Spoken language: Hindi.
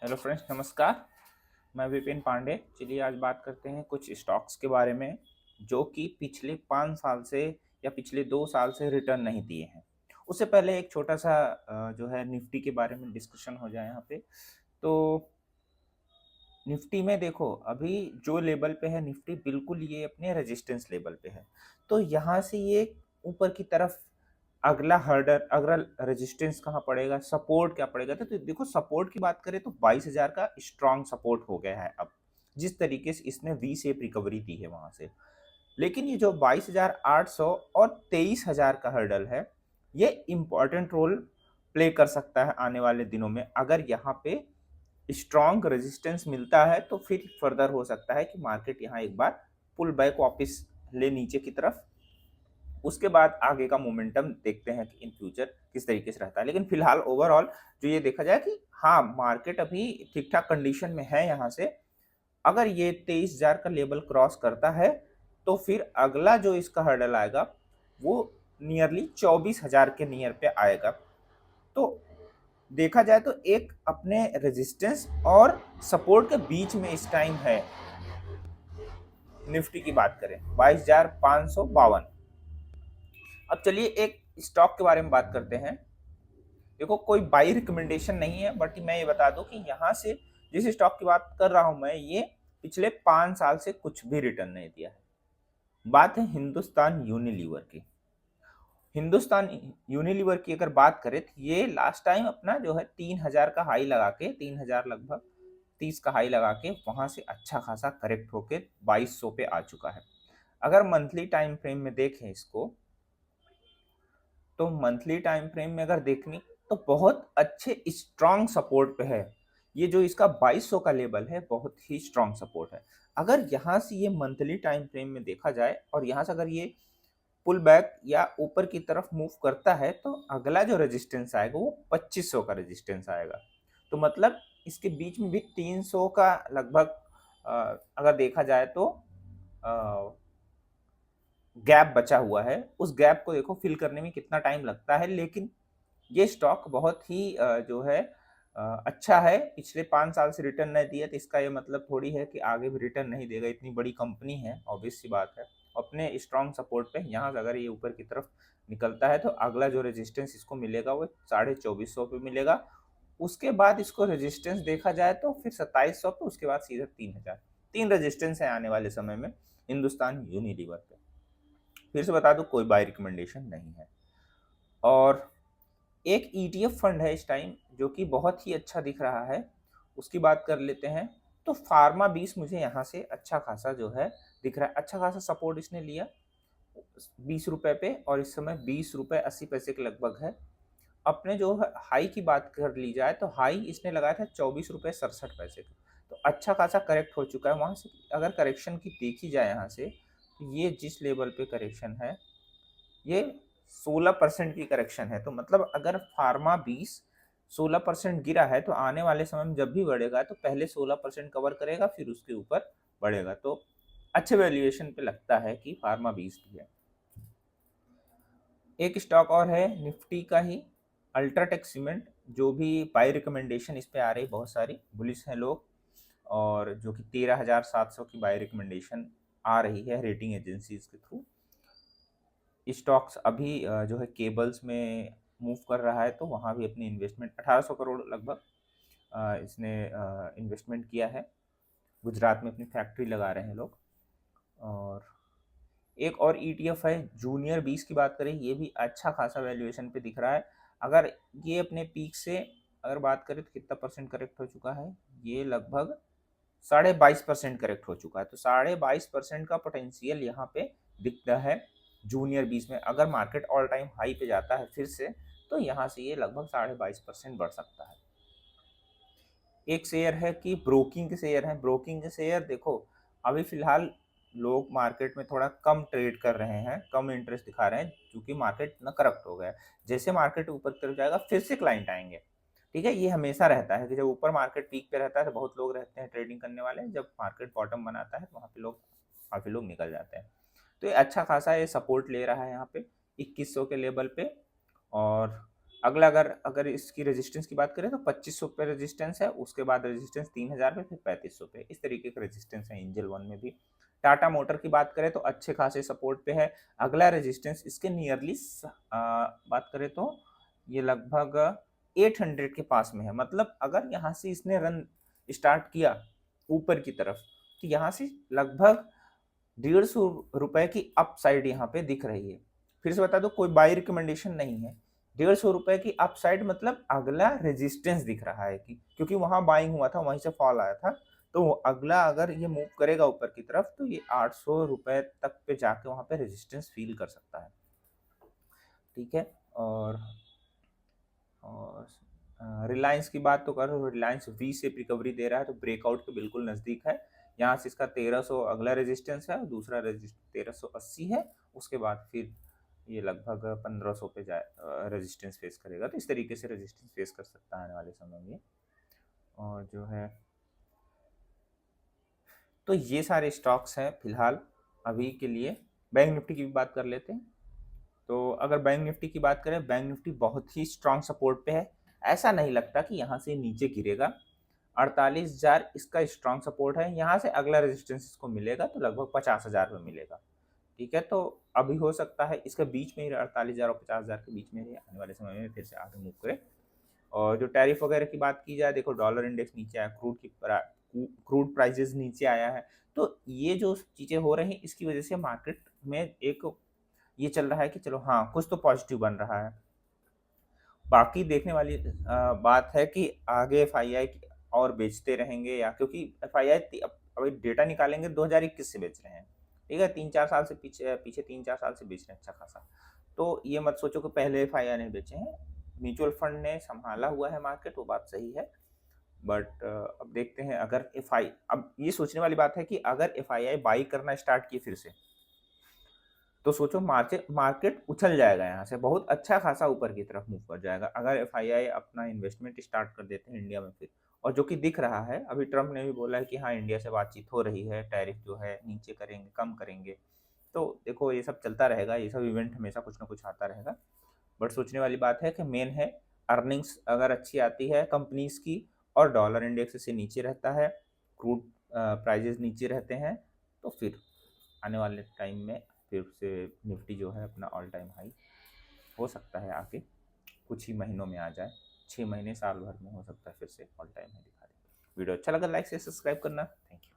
हेलो फ्रेंड्स, नमस्कार। मैं विपिन पांडे। चलिए आज बात करते हैं कुछ स्टॉक्स के बारे में जो कि पिछले 5 साल से या पिछले 2 साल से रिटर्न नहीं दिए हैं। उससे पहले एक छोटा सा जो है निफ्टी के बारे में डिस्कशन हो जाए यहाँ पे। तो निफ्टी में देखो, अभी जो लेवल पे है निफ्टी, बिल्कुल ये अपने रेजिस्टेंस लेवल पे है। तो यहाँ से ये ऊपर की तरफ अगला हर्डर, अगला रेजिस्टेंस कहाँ पड़ेगा, सपोर्ट क्या पड़ेगा। तो देखो, सपोर्ट की बात करें तो 22,000 का स्ट्रांग सपोर्ट हो गया है अब, जिस तरीके से इसने वी शेप रिकवरी दी है वहां से। लेकिन ये जो 22,800 और 23,000 का हर्डल है, ये इंपॉर्टेंट रोल प्ले कर सकता है आने वाले दिनों में। अगर यहाँ पे स्ट्रॉन्ग रेजिस्टेंस मिलता है तो फिर फर्दर हो सकता है कि मार्केट यहाँ एक बार पुल बैक वापस ले नीचे की तरफ। उसके बाद आगे का मोमेंटम देखते हैं कि इन फ्यूचर किस तरीके से रहता है। लेकिन फिलहाल ओवरऑल जो ये देखा जाए कि हाँ, मार्केट अभी ठीक ठाक कंडीशन में है। यहाँ से अगर ये 23,000 का लेवल क्रॉस करता है तो फिर अगला जो इसका हर्डल आएगा वो नियरली 24,000 के नियर पे आएगा। तो देखा जाए तो एक अपने रेजिस्टेंस और सपोर्ट के बीच में इस टाइम है। निफ्टी की बात करें 22,552। अब चलिए एक स्टॉक के बारे में बात करते हैं। देखो, कोई बाई रिकमेंडेशन नहीं है, बट मैं ये बता दूं कि यहाँ से जिस स्टॉक की बात कर रहा हूं मैं, ये पिछले 5 साल से कुछ भी रिटर्न नहीं दिया है। बात है हिंदुस्तान यूनिलीवर की। हिंदुस्तान यूनिलीवर की अगर बात करें तो ये लास्ट टाइम अपना जो है 3,000 का हाई लगा के, 3,000 लगभग 30 का हाई लगा के वहां से अच्छा खासा करेक्ट होके 2200 पे आ चुका है। अगर मंथली टाइम फ्रेम में देखें इसको, तो मंथली टाइम फ्रेम में अगर देखनी तो बहुत अच्छे स्ट्रांग सपोर्ट पे है। ये जो इसका 2200 का लेवल है, बहुत ही स्ट्रांग सपोर्ट है। अगर यहाँ से ये मंथली टाइम फ्रेम में देखा जाए और यहाँ से अगर ये पुल बैक या ऊपर की तरफ मूव करता है तो अगला जो रेजिस्टेंस आएगा वो 2500 का रेजिस्टेंस आएगा। तो मतलब इसके बीच में भी 300 का लगभग अगर देखा जाए तो गैप बचा हुआ है। उस गैप को देखो फिल करने में कितना टाइम लगता है। लेकिन ये स्टॉक बहुत ही जो है अच्छा है। पिछले 5 साल से रिटर्न नहीं दिया तो इसका ये मतलब थोड़ी है कि आगे भी रिटर्न नहीं देगा। इतनी बड़ी कंपनी है, ऑब्वियस सी बात है। अपने स्ट्रॉन्ग सपोर्ट पे यहाँ से अगर ये ऊपर की तरफ निकलता है तो अगला जो रेजिस्टेंस इसको मिलेगा वो 2450 पे मिलेगा। उसके बाद इसको रेजिस्टेंस देखा जाए तो फिर 2700 पे, उसके बाद सीधा 3,000। 3 रेजिस्टेंस है आने वाले समय में हिंदुस्तान यूनिलीवर पे। फिर से बता दूं, कोई बाय रिकमेंडेशन नहीं है। और एक ईटीएफ फंड है इस टाइम जो कि बहुत ही अच्छा दिख रहा है, उसकी बात कर लेते हैं। तो फार्मा 20 मुझे यहाँ से अच्छा खासा जो है दिख रहा है। अच्छा खासा सपोर्ट इसने लिया 20 रुपए पे, और इस समय 20 रुपए 80 पैसे के लगभग है। अपने जो हाई की बात कर ली जाए तो हाई इसने लगाया था 24 रुपए 67 पैसे का। तो अच्छा खासा करेक्ट हो चुका है वहां से। अगर करेक्शन की देखी जाए यहाँ से, तो ये जिस लेवल पे करेक्शन है, ये 16% की करेक्शन है। तो मतलब अगर फार्मा 16% गिरा है तो आने वाले समय में जब भी बढ़ेगा तो पहले 16% कवर करेगा, फिर उसके ऊपर बढ़ेगा। तो अच्छे वैल्यूएशन पे लगता है कि फार्मा 20 भी है। एक स्टॉक और है निफ्टी का ही, अल्ट्राटेक सीमेंट, जो भी बाय रिकमेंडेशन इस पे आ रही, बहुत सारी बुलिश हैं लोग, और जो कि 13,700 की बाय रिकमेंडेशन आ रही है रेटिंग एजेंसीज के थ्रू। स्टॉक्स अभी जो है केबल्स में मूव कर रहा है, तो वहाँ भी अपनी इन्वेस्टमेंट 1800 करोड़ लगभग इसने इन्वेस्टमेंट किया है। गुजरात में अपनी फैक्ट्री लगा रहे हैं लोग। और एक और ईटीएफ है जूनियर 20 की बात करें, ये भी अच्छा खासा वैल्यूएशन पे दिख रहा है। अगर ये अपने पीक से अगर बात करें तो कितना परसेंट करेक्ट हो चुका है, ये लगभग 22.5% करेक्ट हो चुका है। तो 22.5% का पोटेंशियल यहाँ पे दिखता है जूनियर 20 में। अगर मार्केट ऑल टाइम हाई पे जाता है फिर से, तो यहाँ से ये लगभग 22.5% बढ़ सकता है। एक शेयर है कि ब्रोकिंग के शेयर है। ब्रोकिंग के शेयर देखो, अभी फिलहाल लोग मार्केट में थोड़ा कम ट्रेड कर रहे हैं, कम इंटरेस्ट दिखा रहे हैं, क्योंकि मार्केट ना करप्ट हो गया है। जैसे मार्केट ऊपर की तरफ जाएगा फिर से क्लाइंट आएंगे। ठीक है, ये हमेशा रहता है कि जब ऊपर मार्केट पीक पे रहता है तो बहुत लोग रहते हैं ट्रेडिंग करने वाले। जब मार्केट बॉटम बनाता है तो वहाँ पे लोग, काफी लोग निकल जाते हैं। तो ये अच्छा खासा ये सपोर्ट ले रहा है यहाँ पे 2100 के लेवल पे। और अगला अगर अगर इसकी रेजिस्टेंस की बात करें तो 2500 पे रेजिस्टेंस है, उसके बाद रेजिस्टेंस 3000 पे, फिर 3500 पे, इस तरीके का रेजिस्टेंस है एंजल वन में भी। टाटा मोटर की बात करें तो अच्छे खासे सपोर्ट पे है। अगला रेजिस्टेंस इसके नियरली बात करें तो ये लगभग 800 के पास में है। मतलब अगर यहाँ से इसने रन स्टार्ट किया ऊपर की तरफ तो यहाँ से लगभग 150 रुपए की अपसाइड यहाँ पे दिख रही है। फिर से बता दो, कोई बाई रिकमेंडेशन नहीं है। 150 रुपए की अपसाइड मतलब अगला रेजिस्टेंस दिख रहा है कि क्योंकि वहां बाइंग हुआ था, वहीं से फॉल आया था, तो अगला अगर ये मूव करेगा ऊपर की तरफ तो ये 800 रुपए तक पे जाके वहां पे रेजिस्टेंस फील कर सकता है। ठीक है। और रिलायंस की बात तो करो, रिलायंस वी से रिकवरी दे रहा है तो ब्रेकआउट के बिल्कुल नजदीक है। यहाँ से इसका 1300 अगला रेजिस्टेंस है, दूसरा रेजिस्टेंस 1380 है, उसके बाद फिर ये लगभग 1500 पे जाए रेजिस्टेंस फेस करेगा। तो इस तरीके से रेजिस्टेंस फेस कर सकता है आने वाले समय में। और जो है तो ये सारे स्टॉक्स हैं फिलहाल अभी के लिए। बैंक निफ्टी की भी बात कर लेते हैं। तो अगर बैंक निफ्टी की बात करें, बैंक निफ्टी बहुत ही स्ट्रांग सपोर्ट पे है। ऐसा नहीं लगता कि यहाँ से नीचे गिरेगा। 48,000 इसका स्ट्रांग सपोर्ट है। यहाँ से अगला रेजिस्टेंस इसको मिलेगा तो लगभग 50,000 में मिलेगा। ठीक है, तो अभी हो सकता है इसके बीच में ही 48,000 और 50,000 के बीच में ही आने वाले समय में फिर से आगे मूव करे। और जो टैरिफ वगैरह की बात की जाए, देखो डॉलर इंडेक्स नीचे आया, क्रूड प्राइसेस नीचे आया है। तो ये जो चीज़ें हो रही हैं इसकी वजह से मार्केट में एक ये चल रहा है कि चलो हाँ कुछ तो पॉजिटिव बन रहा है। बाकी देखने वाली बात है कि आगे एफआईआई और बेचते रहेंगे या, क्योंकि एफआईआई अभी डेटा निकालेंगे 2021 से बेच रहे हैं। ठीक है, 3-4 साल से पीछे पीछे 3-4 साल से बेच रहे हैं अच्छा खासा। तो ये मत सोचो कि पहले एफआईआई ने बेचे हैं। म्यूचुअल फंड ने संभाला हुआ है मार्केट, वो बात सही है। बट अब देखते हैं अगर एफआई अब ये सोचने वाली बात है कि अगर एफआईआई बाई करना स्टार्ट किए फिर से तो सोचो मार्केट मार्केट उछल जाएगा, यहाँ से बहुत अच्छा खासा ऊपर की तरफ मूव कर जाएगा अगर एफआईआई अपना इन्वेस्टमेंट स्टार्ट कर देते हैं इंडिया में फिर। और जो कि दिख रहा है, अभी ट्रम्प ने भी बोला है कि हाँ इंडिया से बातचीत हो रही है, टैरिफ जो है नीचे करेंगे, कम करेंगे। तो देखो ये सब चलता रहेगा, ये सब इवेंट हमेशा कुछ ना कुछ आता रहेगा। बट सोचने वाली बात है कि मेन है अर्निंग्स अगर अच्छी आती है कंपनीज की और डॉलर इंडेक्स से नीचे रहता है, क्रूड प्राइजेस नीचे रहते हैं, तो फिर आने वाले टाइम में फिर से निफ्टी जो है अपना ऑल टाइम हाई हो सकता है आके कुछ ही महीनों में आ जाए। 6 महीने साल भर में हो सकता है फिर से ऑल टाइम हाई दिखा दे। वीडियो अच्छा लगा लाइक से सब्सक्राइब करना। Thank you.